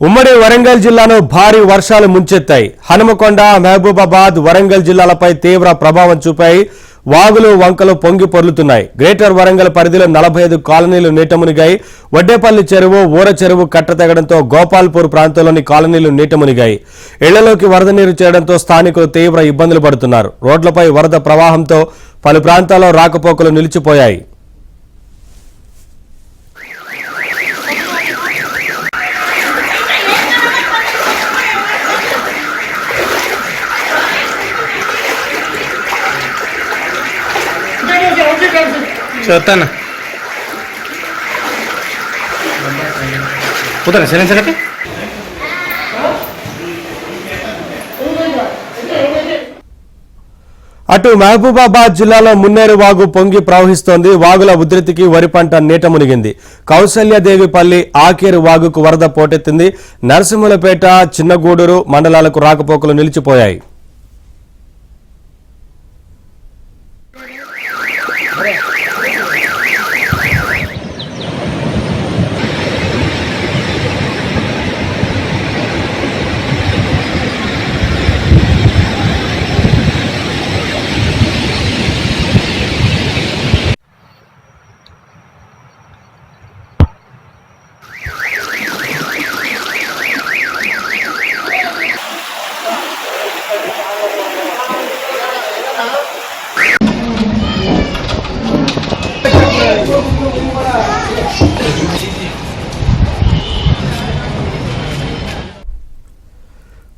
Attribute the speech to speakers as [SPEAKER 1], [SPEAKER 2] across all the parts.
[SPEAKER 1] ఉమ్మడి వరంగల్ జిల్లాను భారీ వర్షాలు ముంచెత్తాయి. హనుమకొండ, మహబూబాబాద్, వరంగల్ జిల్లాలపై తీవ్ర ప్రభావం చూపాయి. వాగులు, వంకలు పొంగి పొర్లుతున్నాయి. గ్రేటర్ వరంగల్ పరిధిలో 45 కాలనీలు నీటమునిగాయి. వడ్డేపల్లి చెరువు, ఊర చెరువు కట్ట తెగడంతో గోపాల్పూర్ ప్రాంతంలోని కాలనీలు నీటమునిగాయి. ఇళ్లలోకి వరద నీరు చేరడంతో స్థానికులు తీవ్ర ఇబ్బందులు పడుతున్నారు. రోడ్లపై వరద ప్రవాహంతో పలు ప్రాంతాల్లో రాకపోకలు నిలిచిపోయాయి.
[SPEAKER 2] చూస్తాను కుదర సరే
[SPEAKER 1] అటు మహబూబాబాద్ జిల్లాలో మున్నేరు వాగు పొంగి ప్రవహిస్తోంది. వాగుల ఉధృతికి వరి పంట నీట మునిగింది. కౌసల్యదేవిపల్లి, ఆకేరు వాగుకు వరద పోటెత్తింది. నరసింహులపేట, చిన్నగూడూరు మండలాలకు రాకపోకలు నిలిచిపోయాయి.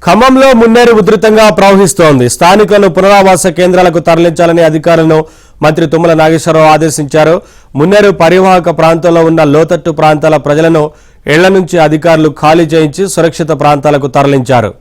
[SPEAKER 1] ఖమ్మంలో మున్నేరు ఉధృతంగా ప్రవహిస్తోంది. స్థానికులను పునరావాస కేంద్రాలకు తరలించాలని అధికారులను మంత్రి తుమ్మల నాగేశ్వరరావు ఆదేశించారు. మున్నేరు పరివాహక ప్రాంతంలో ఉన్న లోతట్టు ప్రాంతాల ప్రజలను ఇళ్ల నుంచి అధికారులు ఖాళీ చేయించి సురక్షిత ప్రాంతాలకు తరలించారు.